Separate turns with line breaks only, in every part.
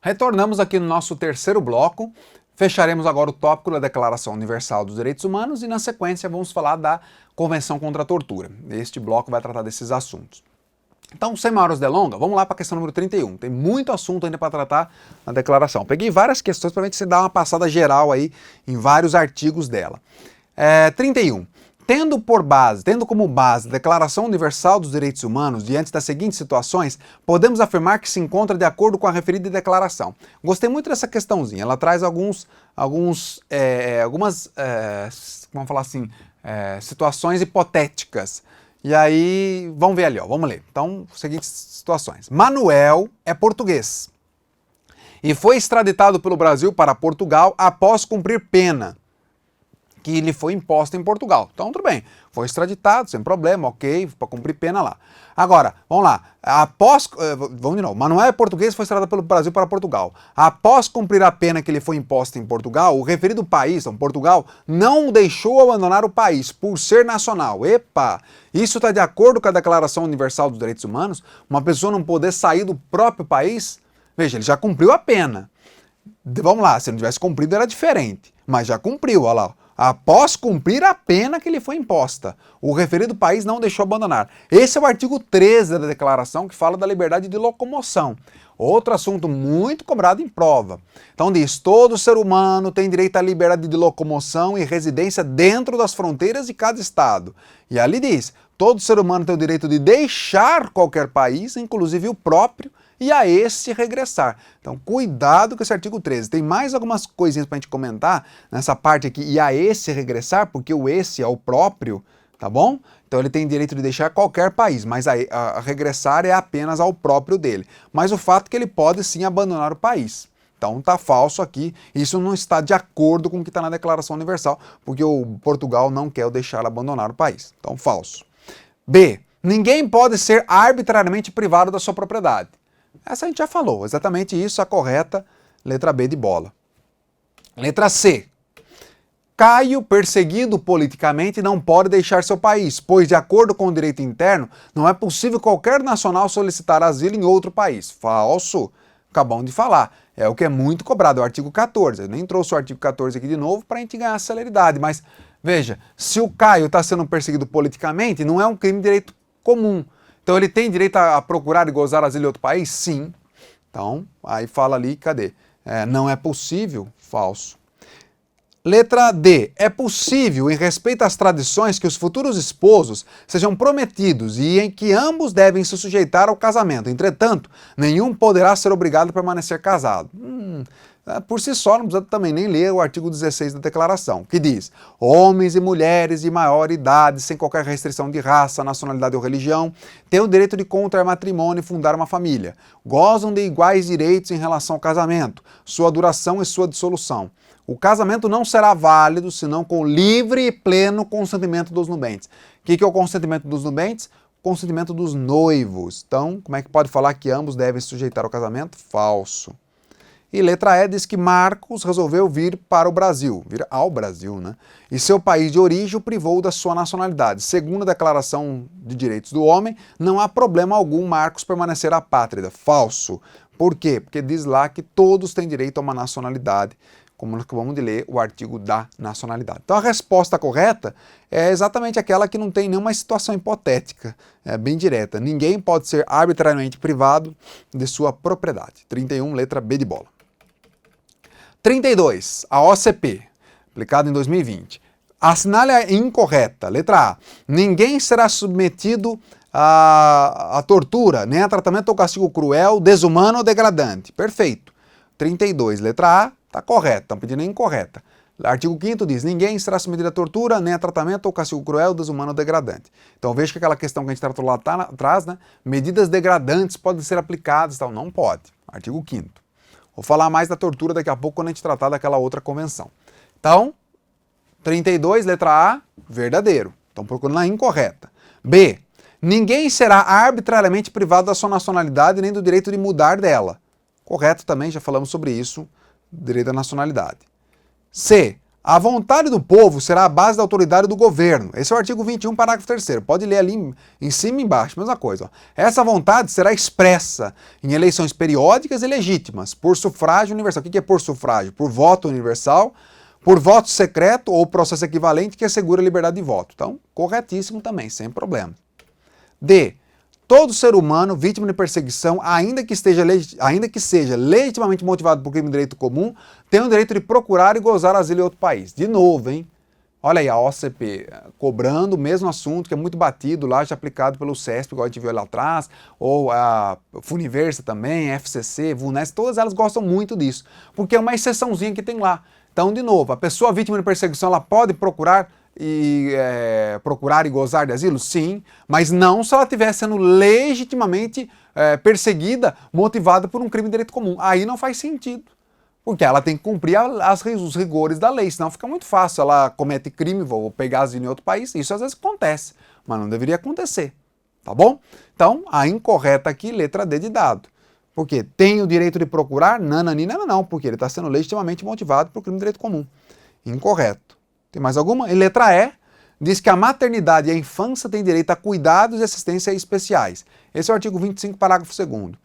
Retornamos aqui no nosso terceiro bloco. Fecharemos agora o tópico da Declaração Universal dos Direitos Humanos e, na sequência, vamos falar da Convenção contra a Tortura. Este bloco vai tratar desses assuntos. Então, sem maiores delongas, vamos lá para a questão número 31. Tem muito assunto ainda para tratar na declaração. Peguei várias questões para a gente dar uma passada geral aí em vários artigos dela. 31. Tendo como base a Declaração Universal dos Direitos Humanos, diante das seguintes situações, podemos afirmar que se encontra de acordo com a referida declaração. Gostei muito dessa questãozinha, ela traz algumas vamos falar assim, situações hipotéticas. E aí, vamos ver ali, ó, vamos ler. Então, seguintes situações. Manuel é português e foi extraditado pelo Brasil para Portugal após cumprir pena que lhe foi imposta em Portugal. Então, tudo bem, foi extraditado, sem problema, ok, para cumprir pena lá. Agora, vamos lá, vamos de novo, Manuel é português e foi extraditado pelo Brasil para Portugal. Após cumprir a pena que lhe foi imposta em Portugal, o referido país, então Portugal, não o deixou abandonar o país por ser nacional. Epa, isso está de acordo com a Declaração Universal dos Direitos Humanos? Uma pessoa não poder sair do próprio país? Veja, ele já cumpriu a pena. Vamos lá, se não tivesse cumprido era diferente, mas já cumpriu, olha lá. Após cumprir a pena que lhe foi imposta, o referido país não deixou abandonar. Esse é o artigo 13 da declaração, que fala da liberdade de locomoção. Outro assunto muito cobrado em prova. Então diz, todo ser humano tem direito à liberdade de locomoção e residência dentro das fronteiras de cada estado. E ali diz, todo ser humano tem o direito de deixar qualquer país, inclusive o próprio, e a esse regressar. Então, cuidado com esse artigo 13. Tem mais algumas coisinhas para a gente comentar nessa parte aqui, e a esse regressar, porque o esse é o próprio, tá bom? Então ele tem direito de deixar qualquer país, mas a regressar é apenas ao próprio dele. Mas o fato é que ele pode sim abandonar o país. Então tá falso aqui, isso não está de acordo com o que está na Declaração Universal, porque o Portugal não quer deixar abandonar o país. Então falso. B. Ninguém pode ser arbitrariamente privado da sua propriedade. Essa a gente já falou, exatamente isso, a correta letra B de bola. Letra C. Caio, perseguido politicamente, não pode deixar seu país, pois, de acordo com o direito interno, não é possível qualquer nacional solicitar asilo em outro país. Falso. Acabamos de falar. É o que é muito cobrado, é o artigo 14. Eu nem trouxe o artigo 14 aqui de novo para a gente ganhar celeridade, mas veja, se o Caio está sendo perseguido politicamente, não é um crime de direito comum. Então ele tem direito a procurar e gozar asilo em outro país? Sim. Então, aí fala ali, cadê? Não é possível? Falso. Letra D. É possível, em respeito às tradições, que os futuros esposos sejam prometidos e em que ambos devem se sujeitar ao casamento. Entretanto, nenhum poderá ser obrigado a permanecer casado. Por si só, não precisa também nem ler o artigo 16 da declaração, que diz: homens e mulheres de maior idade, sem qualquer restrição de raça, nacionalidade ou religião, têm o direito de contrair matrimônio e fundar uma família. Gozam de iguais direitos em relação ao casamento, sua duração e sua dissolução. O casamento não será válido senão com livre e pleno consentimento dos nubentes. O que é o consentimento dos nubentes? Consentimento dos noivos. Então, como é que pode falar que ambos devem se sujeitar ao casamento? Falso. E letra E diz que Marcos resolveu vir ao Brasil, né? E seu país de origem o privou da sua nacionalidade. Segundo a Declaração de Direitos do Homem, não há problema algum Marcos permanecer apátrida. Falso. Por quê? Porque diz lá que todos têm direito a uma nacionalidade, como nós acabamos de ler o artigo da nacionalidade. Então a resposta correta é exatamente aquela que não tem nenhuma situação hipotética, é bem direta. Ninguém pode ser arbitrariamente privado de sua propriedade. 31, letra B de bola. 32, a OCP, aplicada em 2020. Assinale a incorreta. Letra A. Ninguém será submetido a tortura, nem a tratamento ou castigo cruel, desumano ou degradante. Perfeito. 32, letra A, está correta. Estão pedindo a incorreta. Artigo 5º diz, ninguém será submetido a tortura, nem a tratamento ou castigo cruel, desumano ou degradante. Então veja que aquela questão que a gente tratou lá atrás, né? Medidas degradantes podem ser aplicadas, então não pode. Artigo 5º. Vou falar mais da tortura daqui a pouco quando a gente tratar daquela outra convenção. Então, 32, letra A, verdadeiro. Então procurando a incorreta. B. Ninguém será arbitrariamente privado da sua nacionalidade nem do direito de mudar dela. Correto também, já falamos sobre isso, direito à nacionalidade. C. A vontade do povo será a base da autoridade do governo. Esse é o artigo 21, parágrafo 3º. Pode ler ali em cima e embaixo, mesma coisa. Ó. Essa vontade será expressa em eleições periódicas e legítimas, por sufrágio universal. O que é por sufrágio? Por voto universal, por voto secreto ou processo equivalente que assegura a liberdade de voto. Então, corretíssimo também, sem problema. D. Todo ser humano vítima de perseguição, ainda que seja legitimamente motivado por crime de direito comum, tem o direito de procurar e gozar asilo em outro país. De novo, hein? Olha aí a OCP cobrando o mesmo assunto que é muito batido lá, já aplicado pelo CESP, igual a gente viu lá atrás, ou a Funiversa também, FCC, VUNES, todas elas gostam muito disso, porque é uma exceçãozinha que tem lá. Então, de novo, a pessoa vítima de perseguição, ela pode procurar e gozar de asilo? Sim, mas não se ela estiver sendo legitimamente perseguida, motivada por um crime de direito comum. Aí não faz sentido, porque ela tem que cumprir os rigores da lei, senão fica muito fácil, ela comete crime, vou pegar asilo em outro país, isso às vezes acontece, mas não deveria acontecer, tá bom? Então, a incorreta aqui, letra D de dado. Porque tem o direito de procurar? Não, porque ele está sendo legitimamente motivado por crime de direito comum. Incorreto. Tem mais alguma? Em letra E, diz que a maternidade e a infância têm direito a cuidados e assistência especiais. Esse é o artigo 25, parágrafo 2º.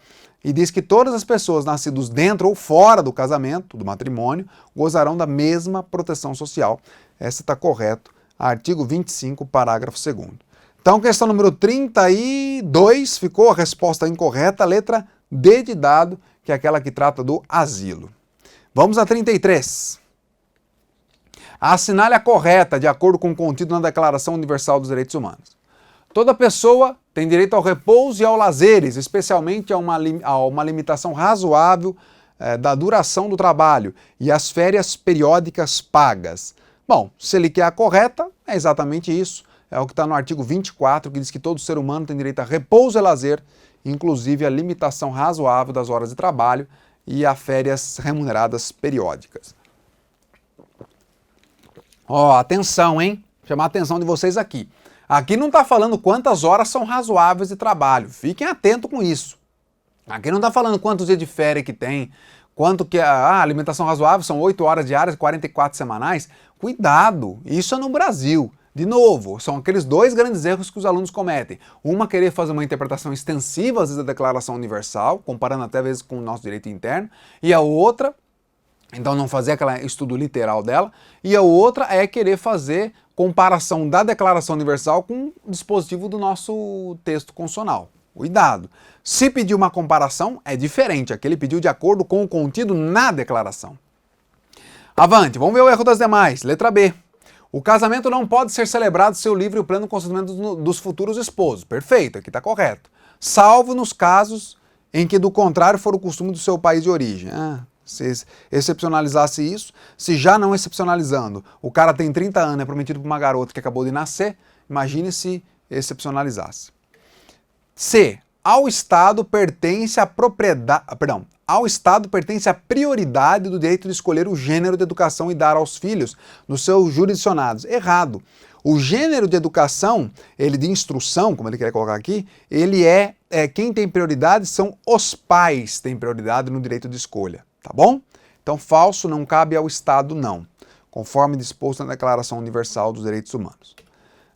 E diz que todas as pessoas nascidas dentro ou fora do casamento, do matrimônio, gozarão da mesma proteção social. Essa está correto. Artigo 25, parágrafo 2º. Então, questão número 32, ficou a resposta incorreta, letra D de dado, que é aquela que trata do asilo. Vamos a 33. Assinale a correta, de acordo com o contido na Declaração Universal dos Direitos Humanos. Toda pessoa tem direito ao repouso e ao lazeres, especialmente a uma limitação razoável da duração do trabalho e às férias periódicas pagas. Bom, se ele quer a correta, é exatamente isso. É o que está no artigo 24, que diz que todo ser humano tem direito a repouso e lazer, inclusive a limitação razoável das horas de trabalho e a férias remuneradas periódicas. Ó, atenção, hein? Chamar a atenção de vocês aqui. Aqui não está falando quantas horas são razoáveis de trabalho. Fiquem atentos com isso. Aqui não está falando quantos dias de férias que tem, quanto que a alimentação razoável são 8 horas diárias, 44 semanais. Cuidado, isso é no Brasil. De novo, são aqueles dois grandes erros que os alunos cometem. Uma, querer fazer uma interpretação extensiva, às vezes, da Declaração Universal, comparando até às vezes com o nosso direito interno. E a outra, então não fazer aquele estudo literal dela. E a outra é querer fazer comparação da Declaração Universal com o dispositivo do nosso texto constitucional. Cuidado. Se pedir uma comparação, é diferente. Aquele pediu de acordo com o contido na declaração. Avante, vamos ver o erro das demais. Letra B. O casamento não pode ser celebrado sem o livre e pleno consentimento dos futuros esposos. Perfeito, aqui está correto. Salvo nos casos em que do contrário for o costume do seu país de origem. Se excepcionalizasse isso, se já não excepcionalizando, o cara tem 30 anos, é prometido para uma garota que acabou de nascer, imagine se excepcionalizasse. C. Ao Estado pertence a ao Estado pertence a prioridade do direito de escolher o gênero de educação e dar aos filhos nos seus jurisdicionados. Errado. O gênero de educação, ele de instrução, como ele quer colocar aqui, ele quem tem prioridade são os pais, têm prioridade no direito de escolha, tá bom? Então, falso, não cabe ao Estado, não, conforme disposto na Declaração Universal dos Direitos Humanos.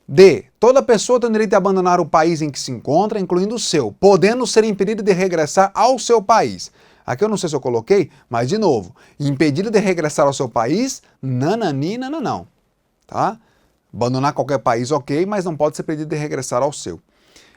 D. Toda pessoa tem o direito de abandonar o país em que se encontra, incluindo o seu, podendo ser impedido de regressar ao seu país. Aqui eu não sei se eu coloquei, mas de novo, impedido de regressar ao seu país, não, tá? Abandonar qualquer país, ok, mas não pode ser impedido de regressar ao seu.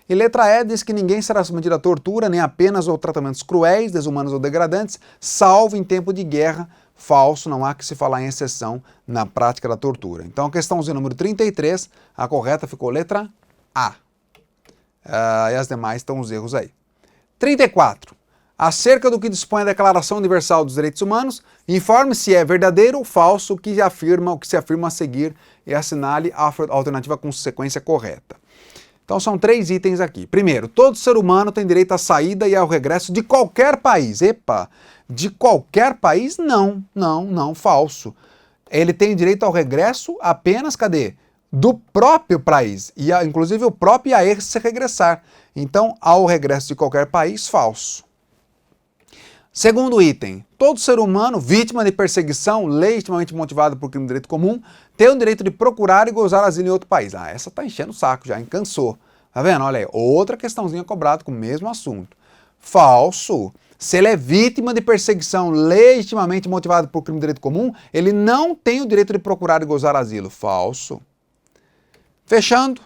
E letra E diz que ninguém será submetido a tortura, nem a penas ou tratamentos cruéis, desumanos ou degradantes, salvo em tempo de guerra. Falso, não há que se falar em exceção na prática da tortura. Então, a questãozinha número 33, a correta ficou letra A. E as demais estão os erros aí. 34. Acerca do que dispõe a Declaração Universal dos Direitos Humanos, informe se é verdadeiro ou falso o que se afirma a seguir e assinale a alternativa com sequência correta. Então são 3 itens aqui. Primeiro, todo ser humano tem direito à saída e ao regresso de qualquer país. Epa, de qualquer país? Não, falso. Ele tem direito ao regresso apenas, cadê? Do próprio país, e inclusive o próprio se regressar. Então, ao regresso de qualquer país, falso. Segundo item, todo ser humano vítima de perseguição legitimamente motivada por crime de direito comum tem o direito de procurar e gozar asilo em outro país. Ah, essa tá enchendo o saco já, cansou. Tá vendo? Olha aí, outra questãozinha cobrada com o mesmo assunto. Falso. Se ele é vítima de perseguição legitimamente motivada por crime de direito comum, ele não tem o direito de procurar e gozar asilo. Falso. Fechando.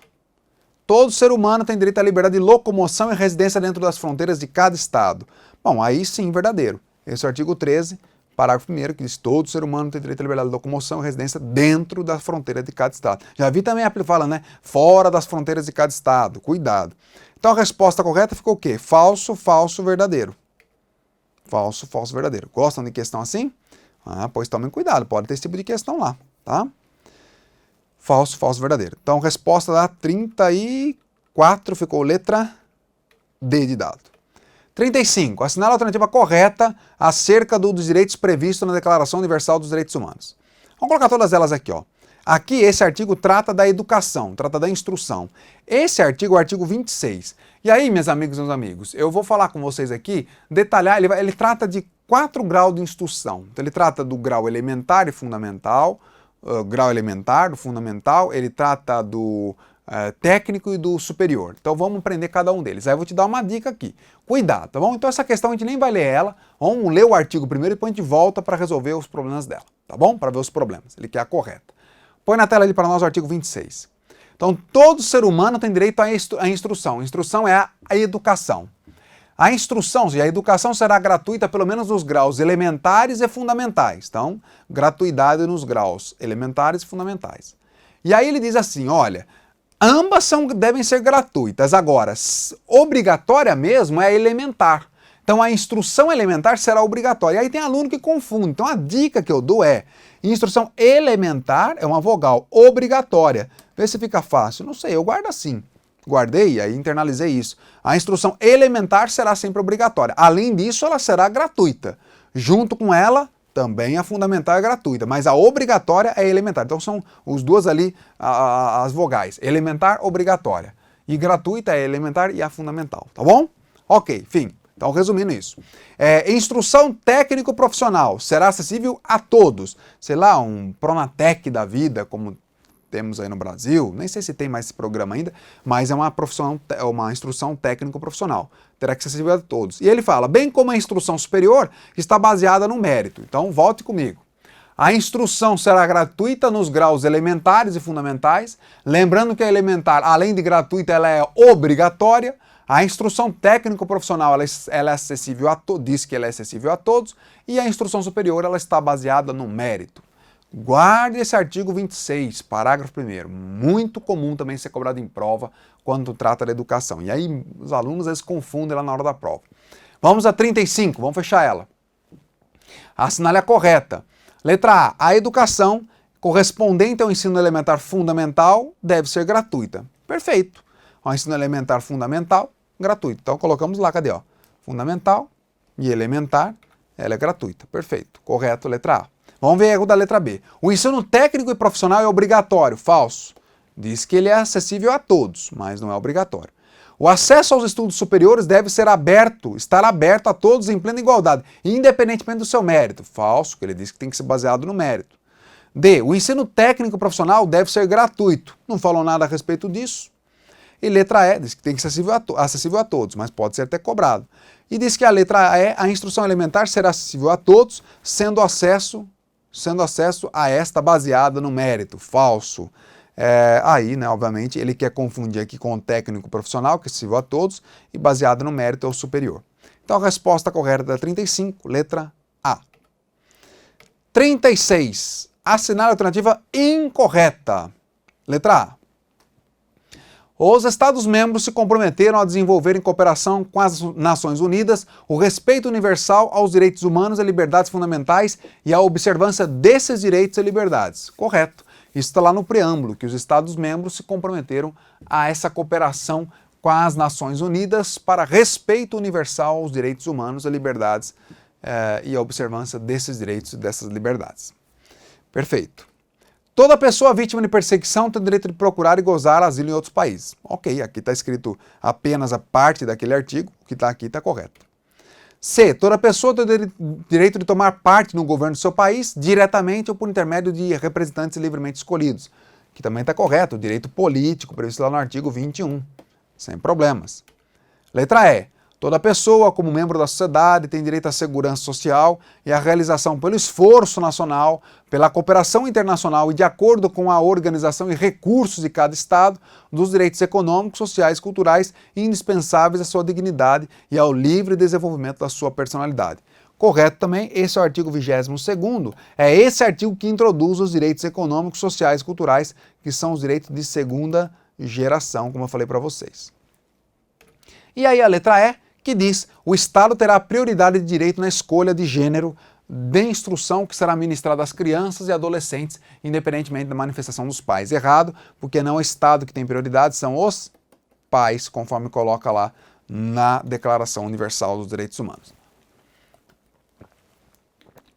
Todo ser humano tem direito à liberdade de locomoção e residência dentro das fronteiras de cada estado. Bom, aí sim, verdadeiro. Esse é o artigo 13, parágrafo 1º, que diz que todo ser humano tem direito à liberdade de locomoção e residência dentro da fronteira de cada estado. Já vi também a fala, né? Fora das fronteiras de cada estado. Cuidado. Então a resposta correta ficou o quê? Falso, falso, verdadeiro. Falso, falso, verdadeiro. Gostam de questão assim? Ah, pois tomem cuidado, pode ter esse tipo de questão lá, tá? Falso, falso, verdadeiro. Então, resposta da 34 ficou letra D de dado. 35. Assinale a alternativa correta acerca dos direitos previstos na Declaração Universal dos Direitos Humanos. Vamos colocar todas elas aqui, ó. Aqui, esse artigo trata da educação, trata da instrução. Esse artigo é o artigo 26. E aí, meus amigos, eu vou falar com vocês aqui, detalhar, ele trata de 4 graus de instrução. Então, ele trata do grau elementar e fundamental, grau elementar, do fundamental, ele trata do técnico e do superior. Então vamos aprender cada um deles. Aí eu vou te dar uma dica aqui. Cuidado, tá bom? Então essa questão a gente nem vai ler ela, vamos ler o artigo primeiro e depois a gente volta para resolver os problemas dela, tá bom? Para ver os problemas, ele quer a correta. Põe na tela ali para nós o artigo 26. Então todo ser humano tem direito à instrução. Instrução é a educação. A instrução, a educação será gratuita pelo menos nos graus elementares e fundamentais. Então, gratuidade nos graus elementares e fundamentais. E aí ele diz assim, olha, ambas devem ser gratuitas. Agora, obrigatória mesmo é a elementar. Então, a instrução elementar será obrigatória. E aí tem aluno que confunde. Então, a dica que eu dou é, instrução elementar é uma vogal obrigatória. Vê se fica fácil. Não sei, eu guardo assim. Guardei, aí internalizei isso. A instrução elementar será sempre obrigatória. Além disso, ela será gratuita. Junto com ela, também a fundamental é gratuita, mas a obrigatória é elementar. Então são os duas ali, as vogais. Elementar, obrigatória. E gratuita é elementar e a fundamental, tá bom? Ok, fim. Então resumindo isso. Instrução técnico-profissional será acessível a todos. Sei lá, um Pronatec da vida, como temos aí no Brasil, nem sei se tem mais esse programa ainda, mas é uma instrução técnico-profissional. Terá que ser acessível a todos. E ele fala, bem como a instrução superior está baseada no mérito. Então, volte comigo. A instrução será gratuita nos graus elementares e fundamentais. Lembrando que a elementar, além de gratuita, ela é obrigatória. A instrução técnico-profissional ela é acessível a todos, diz que ela é acessível a todos. E a instrução superior ela está baseada no mérito. Guarde esse artigo 26, parágrafo 1º. Muito comum também ser cobrado em prova quando trata da educação. E aí os alunos eles confundem lá na hora da prova. Vamos a 35, vamos fechar ela. Assinale a correta. Letra A. A educação correspondente ao ensino elementar fundamental deve ser gratuita. Perfeito. O ensino elementar fundamental, gratuito. Então colocamos lá, cadê? Ó? Fundamental e elementar, ela é gratuita. Perfeito. Correto, letra A. Vamos ver o da letra B. O ensino técnico e profissional é obrigatório. Falso. Diz que ele é acessível a todos, mas não é obrigatório. O acesso aos estudos superiores deve ser estar aberto a todos em plena igualdade, independentemente do seu mérito. Falso, que ele diz que tem que ser baseado no mérito. D. O ensino técnico e profissional deve ser gratuito. Não falou nada a respeito disso. E letra E, diz que tem que ser acessível a todos, mas pode ser até cobrado. E diz que a letra E, a instrução elementar será acessível a todos, sendo acesso a esta baseada no mérito. Falso. Aí, né, obviamente, ele quer confundir aqui com o técnico profissional, que é acessível a todos, e baseado no mérito é o superior. Então a resposta correta é 35, letra A. 36. Assinale a alternativa incorreta. Letra A. Os Estados-membros se comprometeram a desenvolver em cooperação com as Nações Unidas o respeito universal aos direitos humanos e liberdades fundamentais e a observância desses direitos e liberdades. Correto. Isso está lá no preâmbulo, que os Estados-membros se comprometeram a essa cooperação com as Nações Unidas para respeito universal aos direitos humanos e liberdades e a observância desses direitos e dessas liberdades. Perfeito. Toda pessoa vítima de perseguição tem o direito de procurar e gozar asilo em outros países. Ok, aqui está escrito apenas a parte daquele artigo, o que está aqui está correto. C. Toda pessoa tem o direito de tomar parte no governo do seu país, diretamente ou por intermédio de representantes livremente escolhidos. Que também está correto, o direito político previsto lá no artigo 21, sem problemas. Letra E. Toda pessoa, como membro da sociedade, tem direito à segurança social e à realização pelo esforço nacional, pela cooperação internacional e de acordo com a organização e recursos de cada Estado, dos direitos econômicos, sociais e culturais indispensáveis à sua dignidade e ao livre desenvolvimento da sua personalidade. Correto também, esse é o artigo 22º, é esse artigo que introduz os direitos econômicos, sociais e culturais, que são os direitos de segunda geração, como eu falei para vocês. E aí a letra E, que diz: o Estado terá prioridade de direito na escolha de gênero de instrução que será ministrada às crianças e adolescentes, independentemente da manifestação dos pais. Errado, porque não é o Estado que tem prioridade, são os pais, conforme coloca lá na Declaração Universal dos Direitos Humanos.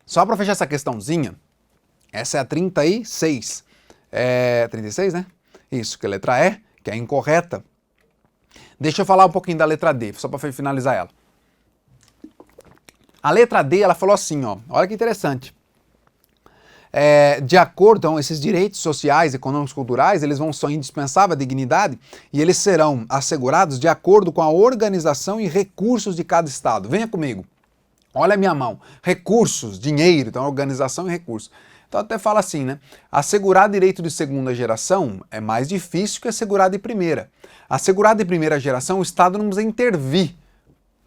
Só para fechar essa questãozinha, essa é a 36. 36, né? Isso, que é a letra E, que é incorreta. Deixa eu falar um pouquinho da letra D, só para finalizar ela. A letra D, ela falou assim, ó, olha que interessante. De acordo com esses direitos sociais, econômicos e culturais, eles são indispensáveis à dignidade e eles serão assegurados de acordo com a organização e recursos de cada Estado. Venha comigo. Olha a minha mão. Recursos, dinheiro, então organização e recursos. Então até fala assim, né? Assegurar direito de segunda geração é mais difícil que assegurar de primeira. Assegurar de primeira geração, o Estado não precisa intervir,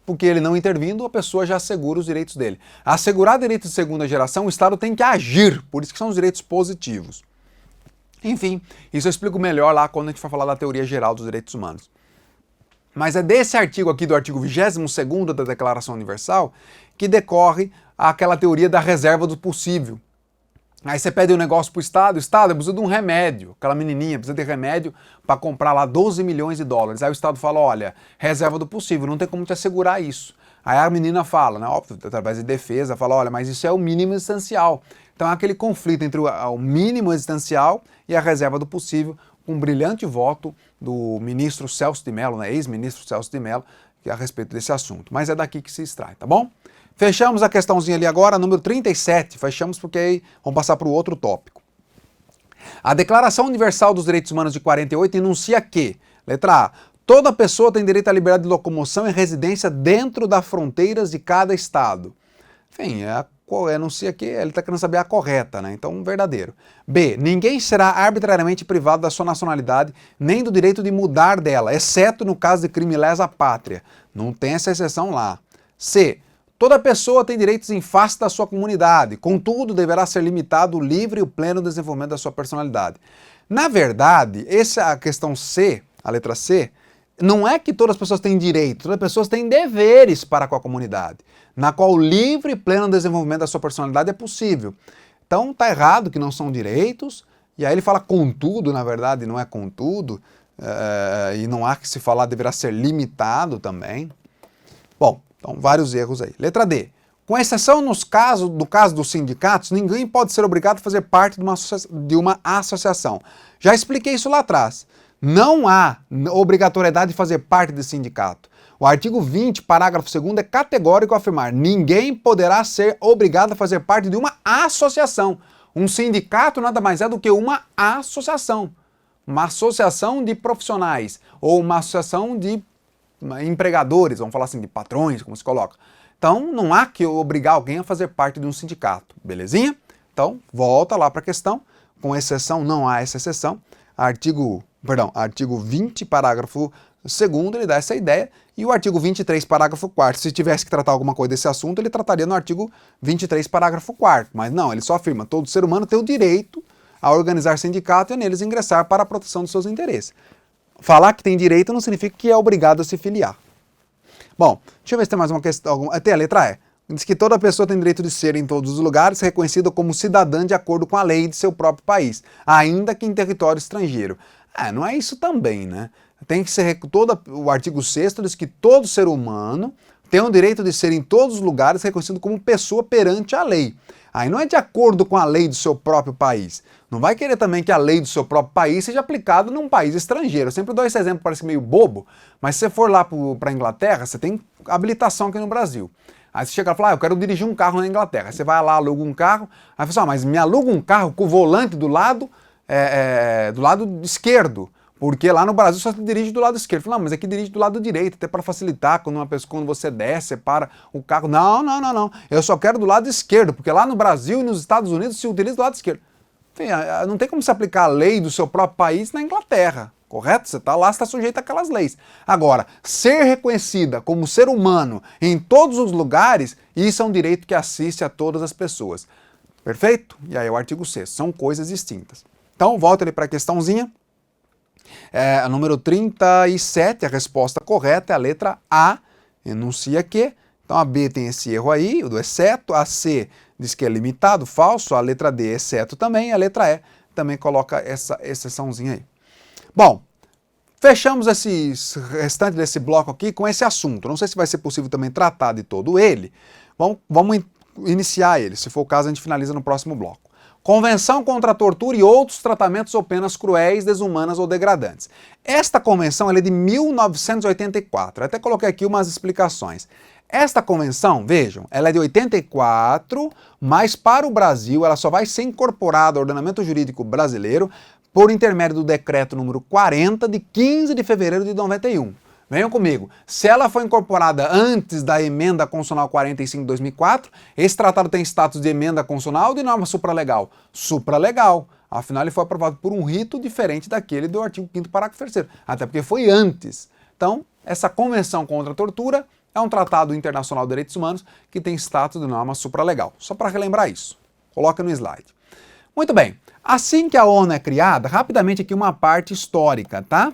porque ele não intervindo, a pessoa já assegura os direitos dele. Assegurar direito de segunda geração, o Estado tem que agir, por isso que são os direitos positivos. Enfim, isso eu explico melhor lá quando a gente for falar da teoria geral dos direitos humanos. Mas é desse artigo aqui, do artigo 22º da Declaração Universal, que decorre aquela teoria da reserva do possível. Aí você pede um negócio pro Estado, eu preciso de um remédio, aquela menininha precisa de remédio para comprar lá 12 milhões de dólares. Aí o Estado fala, olha, reserva do possível, não tem como te assegurar isso. Aí a menina fala, né, óbvio, através de defesa, fala, olha, mas isso é o mínimo existencial. Então há aquele conflito entre o mínimo existencial e a reserva do possível, com um brilhante voto do ministro Celso de Mello, né, ex-ministro Celso de Mello, a respeito desse assunto. Mas é daqui que se extrai, tá bom? Fechamos a questãozinha ali agora, número 37. Fechamos porque aí vamos passar para o outro tópico. A Declaração Universal dos Direitos Humanos de 48 enuncia que, letra A, toda pessoa tem direito à liberdade de locomoção e residência dentro das fronteiras de cada Estado. Enfim, enuncia que ele está querendo saber a correta, né? Então, verdadeiro. B, ninguém será arbitrariamente privado da sua nacionalidade, nem do direito de mudar dela, exceto no caso de crime lesa pátria. Não tem essa exceção lá. C, toda pessoa tem direitos em face da sua comunidade, contudo, deverá ser limitado o livre e o pleno desenvolvimento da sua personalidade. Na verdade, essa é a questão C, a letra C, não é que todas as pessoas têm direito, todas as pessoas têm deveres para com a comunidade, na qual o livre e pleno desenvolvimento da sua personalidade é possível. Então, está errado que não são direitos, e aí ele fala contudo, na verdade, não é contudo, e não há que se falar, deverá ser limitado também. Bom, então, vários erros aí. Letra D. Com exceção do caso dos sindicatos, ninguém pode ser obrigado a fazer parte de uma associação. Já expliquei isso lá atrás. Não há obrigatoriedade de fazer parte de sindicato. O artigo 20, parágrafo 2º, é categórico ao afirmar: ninguém poderá ser obrigado a fazer parte de uma associação. Um sindicato nada mais é do que uma associação. Uma associação de profissionais ou uma associação de empregadores, vamos falar assim, de patrões, como se coloca. Então, não há que obrigar alguém a fazer parte de um sindicato, belezinha? Então, volta lá para a questão. Com exceção, não há essa exceção. Artigo 20, parágrafo 2º, ele dá essa ideia. E o artigo 23, parágrafo 4º, se tivesse que tratar alguma coisa desse assunto, ele trataria no artigo 23, parágrafo 4º. Mas não, ele só afirma: todo ser humano tem o direito a organizar sindicato e a neles ingressar para a proteção dos seus interesses. Falar que tem direito não significa que é obrigado a se filiar. Bom, deixa eu ver se tem mais uma questão. Tem a letra E. Diz que toda pessoa tem direito de ser em todos os lugares reconhecida como cidadã de acordo com a lei de seu próprio país, ainda que em território estrangeiro. Não é isso também, né? Tem que ser o artigo 6º diz que todo ser humano tem o direito de ser em todos os lugares reconhecido como pessoa perante a lei. Aí não é de acordo com a lei do seu próprio país. Não vai querer também que a lei do seu próprio país seja aplicada num país estrangeiro. Eu sempre dou esse exemplo, parece meio bobo, mas se você for lá para a Inglaterra, você tem habilitação aqui no Brasil. Aí você chega e fala, eu quero dirigir um carro na Inglaterra. Aí você vai lá, aluga um carro, aí você fala, mas me aluga um carro com o volante do lado esquerdo. Porque lá no Brasil só se dirige do lado esquerdo. Fala, não, mas aqui dirige do lado direito, até para facilitar quando você desce, você para o carro. Não. Eu só quero do lado esquerdo, porque lá no Brasil e nos Estados Unidos se utiliza do lado esquerdo. Enfim, não tem como se aplicar a lei do seu próprio país na Inglaterra, correto? Você está lá, está sujeito àquelas leis. Agora, ser reconhecida como ser humano em todos os lugares, isso é um direito que assiste a todas as pessoas. Perfeito? E aí o artigo 6º, são coisas distintas. Então, volta ali para a questãozinha. A número 37, a resposta correta é a letra A, enuncia que. Então a B tem esse erro aí, o do exceto, a C diz que é limitado, falso, a letra D exceto também, a letra E também coloca essa exceçãozinha aí. Bom, fechamos esse restante desse bloco aqui com esse assunto. Não sei se vai ser possível também tratar de todo ele. Vamos iniciar ele, se for o caso a gente finaliza no próximo bloco. Convenção contra a tortura e outros tratamentos ou penas cruéis, desumanas ou degradantes. Esta convenção é de 1984. Até coloquei aqui umas explicações. Esta convenção, vejam, ela é de 84, mas para o Brasil ela só vai ser incorporada ao ordenamento jurídico brasileiro por intermédio do decreto número 40 de 15 de fevereiro de 91. Venham comigo, se ela foi incorporada antes da emenda constitucional 45 de 2004, esse tratado tem status de emenda constitucional ou de norma supralegal? Supralegal. Afinal, ele foi aprovado por um rito diferente daquele do artigo 5º, parágrafo 3º, até porque foi antes. Então, essa Convenção contra a Tortura é um tratado internacional de direitos humanos que tem status de norma supralegal. Só para relembrar isso. Coloca no slide. Muito bem. Assim que a ONU é criada, rapidamente aqui uma parte histórica, tá?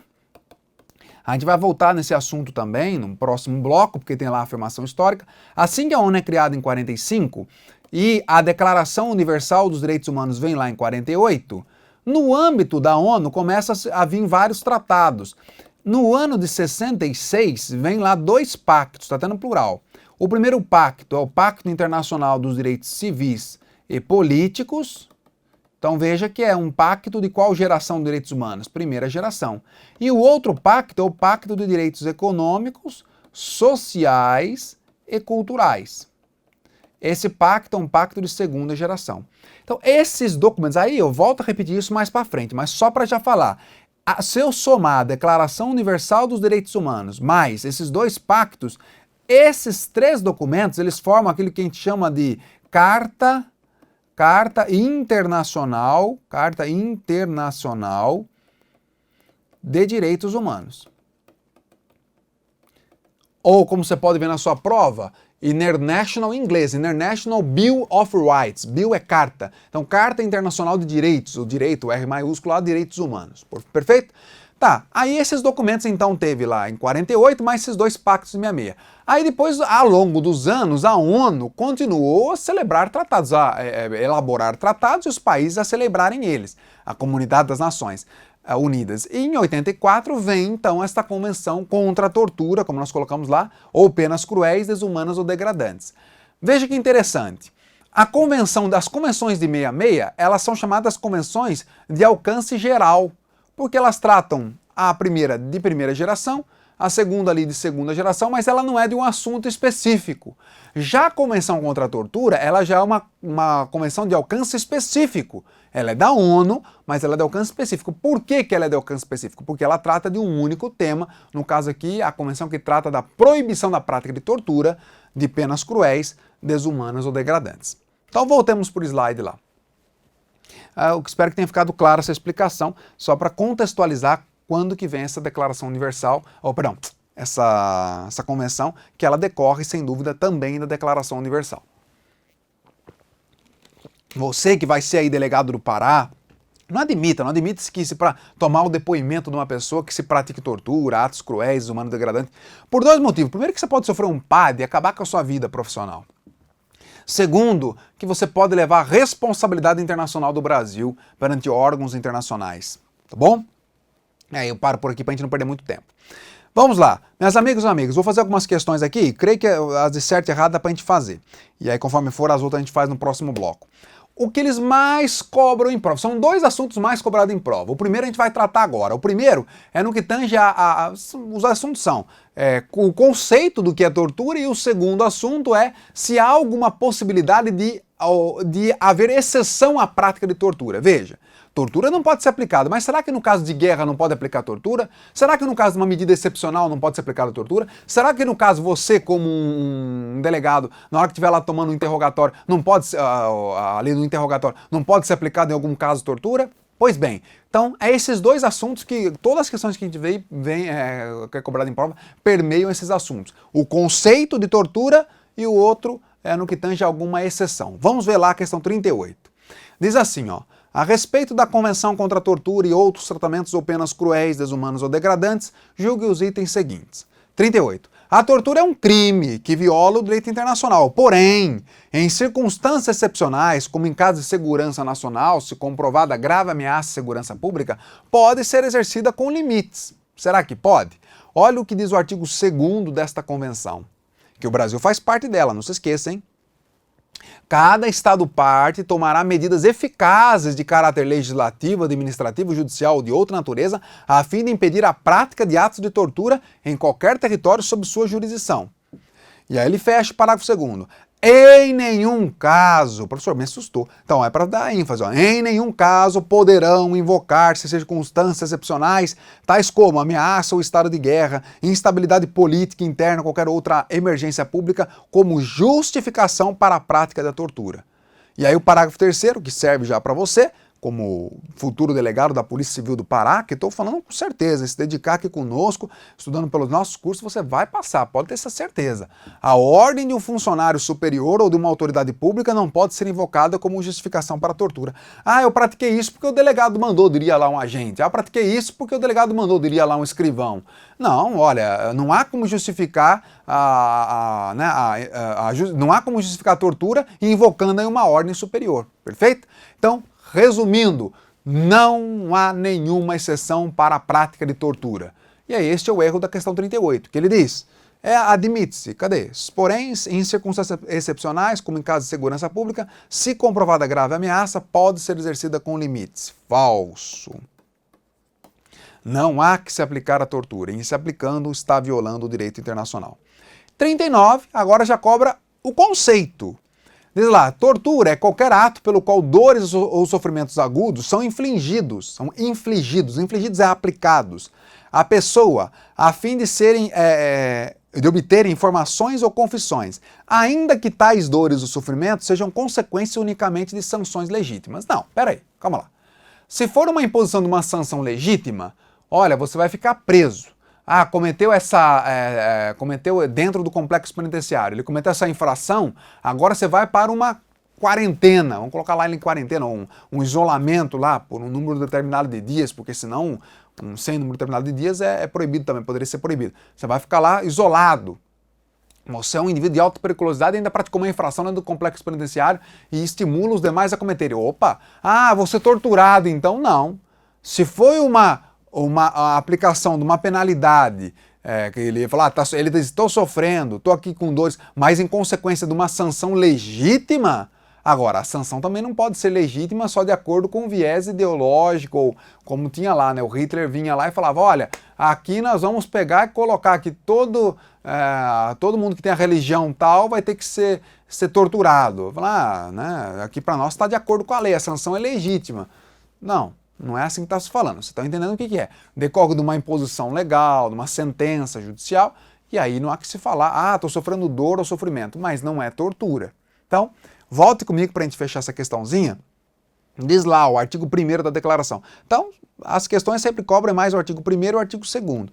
A gente vai voltar nesse assunto também no próximo bloco, porque tem lá a afirmação histórica. Assim que a ONU é criada em 45 e a Declaração Universal dos Direitos Humanos vem lá em 48, no âmbito da ONU começa a vir vários tratados. No ano de 66 vem lá 2 pactos, está tendo plural. O primeiro pacto é o Pacto Internacional dos Direitos Civis e Políticos. Então veja que é um pacto de qual geração de direitos humanos? Primeira geração. E o outro pacto é o Pacto de Direitos Econômicos, Sociais e Culturais. Esse pacto é um pacto de segunda geração. Então esses documentos, aí eu volto a repetir isso mais para frente, mas só para já falar. Se eu somar a Declaração Universal dos Direitos Humanos mais esses 2 pactos, esses 3 documentos, eles formam aquilo que a gente chama de Carta Internacional de Direitos Humanos. Ou, como você pode ver na sua prova, International em inglês, International Bill of Rights. Bill é carta. Então, Carta Internacional de Direitos, o direito, o R maiúsculo, lá, direitos humanos. Perfeito? Tá, aí esses documentos então teve lá em 48, mais esses 2 pactos de 66. Aí depois, ao longo dos anos, a ONU continuou a celebrar tratados, a elaborar tratados e os países a celebrarem eles, a Comunidade das Nações Unidas. E em 84 vem então esta Convenção contra a Tortura, como nós colocamos lá, ou penas cruéis, desumanas ou degradantes. Veja que interessante. As convenções de 66, elas são chamadas convenções de alcance geral, porque elas tratam a primeira de primeira geração, a segunda ali de segunda geração, mas ela não é de um assunto específico. Já a Convenção contra a Tortura, ela já é uma convenção de alcance específico. Ela é da ONU, mas ela é de alcance específico. Por que ela é de alcance específico? Porque ela trata de um único tema, no caso aqui, a convenção que trata da proibição da prática de tortura, de penas cruéis, desumanas ou degradantes. Então voltemos para o slide lá. Eu espero que tenha ficado clara essa explicação, só para contextualizar quando que vem essa Declaração Universal, essa convenção, que ela decorre, sem dúvida, também da Declaração Universal. Você que vai ser aí delegado do Pará, não admita-se que para tomar o depoimento de uma pessoa que se pratique tortura, atos cruéis, humanos degradantes, por 2 motivos. Primeiro, que você pode sofrer um PAD e acabar com a sua vida profissional. Segundo, que você pode levar a responsabilidade internacional do Brasil perante órgãos internacionais. Tá bom? Eu paro por aqui para a gente não perder muito tempo. Vamos lá. Meus amigos, vou fazer algumas questões aqui. Creio que as de certo e errado dá para a gente fazer. E aí, conforme for, as outras a gente faz no próximo bloco. o que eles mais cobram em prova. São dois assuntos mais cobrados em prova. O primeiro a gente vai tratar agora. O primeiro é no que tange os assuntos são o conceito do que é tortura, e o segundo assunto é se há alguma possibilidade de haver exceção à prática de tortura. Veja, tortura não pode ser aplicada, mas será que no caso de guerra não pode aplicar tortura? Será que no caso de uma medida excepcional não pode ser aplicada tortura? Será que no caso você, como um delegado, na hora que estiver lá tomando um interrogatório, não pode ali no interrogatório, não pode ser aplicado em algum caso tortura? Pois bem, então é esses dois assuntos que todas as questões que a gente que é cobrado em prova permeiam esses assuntos. O conceito de tortura e o outro é no que tange alguma exceção. Vamos ver lá a questão 38. Diz assim, ó: a respeito da Convenção contra a Tortura e outros tratamentos ou penas cruéis, desumanos ou degradantes, julgue os itens seguintes. 38. A tortura é um crime que viola o direito internacional. Porém, em circunstâncias excepcionais, como em caso de segurança nacional, se comprovada grave ameaça à segurança pública, pode ser exercida com limites. Será que pode? Olha o que diz o artigo 2º desta convenção, que o Brasil faz parte dela, não se esqueça, hein? Cada Estado-parte tomará medidas eficazes de caráter legislativo, administrativo, judicial ou de outra natureza, a fim de impedir a prática de atos de tortura em qualquer território sob sua jurisdição. E aí ele fecha o parágrafo 2º. Em nenhum caso, professor, me assustou. Então é para dar ênfase, ó. Em nenhum caso poderão invocar-se circunstâncias excepcionais, tais como ameaça ou estado de guerra, instabilidade política interna, qualquer outra emergência pública, como justificação para a prática da tortura. E aí o parágrafo 3º, que serve já para você, como futuro delegado da Polícia Civil do Pará, que estou falando com certeza, se dedicar aqui conosco, estudando pelos nossos cursos, você vai passar, pode ter essa certeza. A ordem de um funcionário superior ou de uma autoridade pública não pode ser invocada como justificação para a tortura. Ah, eu pratiquei isso porque o delegado mandou, diria lá um agente. Ah, eu pratiquei isso porque o delegado mandou, diria lá um escrivão. Não, olha, não há como justificar não há como justificar a tortura invocando aí uma ordem superior, perfeito? Então, resumindo, não há nenhuma exceção para a prática de tortura. E aí este é o erro da questão 38, que ele diz, admite-se, cadê? Porém, em circunstâncias excepcionais, como em caso de segurança pública, se comprovada grave ameaça, pode ser exercida com limites. Falso. Não há que se aplicar a tortura. Em se aplicando, está violando o direito internacional. 39, agora já cobra o conceito. Diz lá, tortura é qualquer ato pelo qual dores ou sofrimentos agudos são infligidos é aplicados à pessoa a fim de de obterem informações ou confissões, ainda que tais dores ou sofrimentos sejam consequência unicamente de sanções legítimas. Não, peraí, calma lá. Se for uma imposição de uma sanção legítima, olha, você vai ficar preso. Ah, cometeu dentro do complexo penitenciário, ele cometeu essa infração, agora você vai para uma quarentena, vamos colocar lá ele em quarentena, um isolamento lá por um número determinado de dias, porque senão, sem número determinado de dias é proibido também, poderia ser proibido. Você vai ficar lá isolado. Você é um indivíduo de alta periculosidade e ainda praticou uma infração dentro do complexo penitenciário e estimula os demais a cometerem. Opa, vou ser torturado, então não. Se foi a aplicação de uma penalidade, que ele ia falar, ele diz, estou sofrendo, estou aqui com dores, mas em consequência de uma sanção legítima, agora, a sanção também não pode ser legítima só de acordo com o viés ideológico, ou como tinha lá, né? O Hitler vinha lá e falava, olha, aqui nós vamos pegar e colocar aqui todo mundo que tem a religião tal vai ter que ser torturado. Falar, né? Aqui para nós está de acordo com a lei, a sanção é legítima. Não é assim que está se falando. Você está entendendo o que é? Decorre de uma imposição legal, de uma sentença judicial, e aí não há que se falar, estou sofrendo dor ou sofrimento, mas não é tortura. Então, volte comigo para a gente fechar essa questãozinha. Diz lá o artigo 1º da declaração. Então, as questões sempre cobrem mais o artigo 1º e o artigo 2º.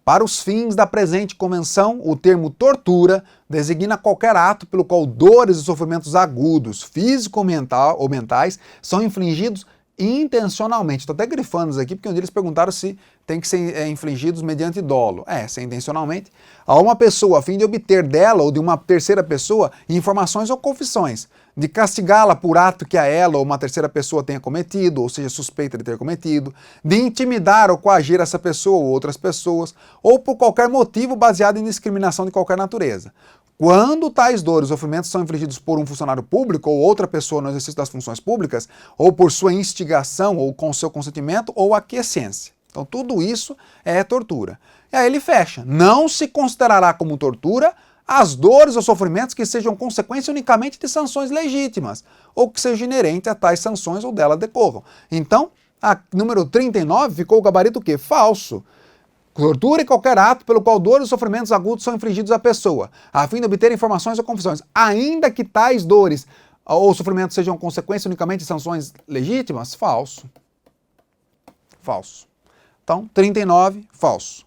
Para os fins da presente convenção, o termo tortura designa qualquer ato pelo qual dores e sofrimentos agudos, físico ou mentais, são infligidos intencionalmente. Estou até grifando isso aqui, porque um dia eles perguntaram se tem que ser infligidos mediante dolo. Se intencionalmente, a uma pessoa a fim de obter dela ou de uma terceira pessoa informações ou confissões, de castigá-la por ato que a ela ou uma terceira pessoa tenha cometido, ou seja, suspeita de ter cometido, de intimidar ou coagir essa pessoa ou outras pessoas, ou por qualquer motivo baseado em discriminação de qualquer natureza. quando tais dores ou sofrimentos são infligidos por um funcionário público ou outra pessoa no exercício das funções públicas, ou por sua instigação, ou com seu consentimento, ou aquiescência. Então, tudo isso é tortura. E aí ele fecha. Não se considerará como tortura as dores ou sofrimentos que sejam consequência unicamente de sanções legítimas, ou que sejam inerentes a tais sanções ou dela decorram. Então, a número 39 ficou o gabarito o quê? Falso. Tortura é qualquer ato pelo qual dores ou sofrimentos agudos são infligidos à pessoa, a fim de obter informações ou confissões, ainda que tais dores ou sofrimentos sejam consequência unicamente de sanções legítimas? Falso. Falso. Então, 39, falso.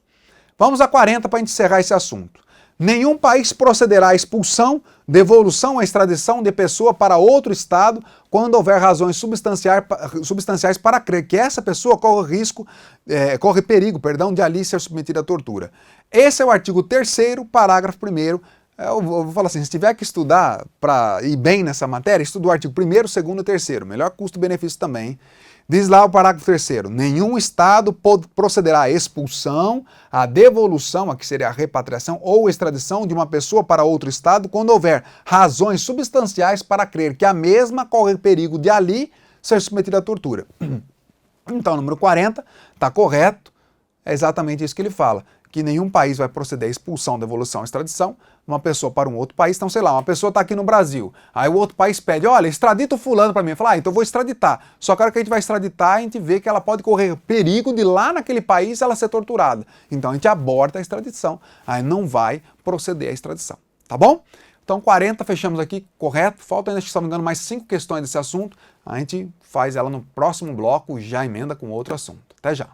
Vamos a 40 para encerrar esse assunto. Nenhum país procederá à expulsão, devolução ou extradição de pessoa para outro estado quando houver razões substanciais para crer que essa pessoa corre perigo, de ali ser submetida à tortura. Esse é o artigo 3º, parágrafo 1º. Eu vou falar assim, se tiver que estudar para ir bem nessa matéria, estuda o artigo 1º, 2º e 3º. Melhor custo-benefício também. Diz lá o parágrafo 3º, nenhum Estado procederá à expulsão, à devolução, aqui seria a repatriação ou extradição de uma pessoa para outro Estado quando houver razões substanciais para crer que a mesma corre perigo de ali ser submetida à tortura. Então, número 40 está correto, é exatamente isso que ele fala, que nenhum país vai proceder à expulsão, devolução, extradição de uma pessoa para um outro país. Então, sei lá, uma pessoa está aqui no Brasil, aí o outro país pede, olha, extradita o fulano para mim. Fala, então eu vou extraditar. Só que a hora que a gente vai extraditar, a gente vê que ela pode correr perigo de lá naquele país ela ser torturada. Então a gente aborta a extradição, aí não vai proceder à extradição. Tá bom? Então 40 fechamos aqui, correto? Faltam ainda, se não me engano, mais 5 questões desse assunto. A gente faz ela no próximo bloco, já emenda com outro assunto. Até já!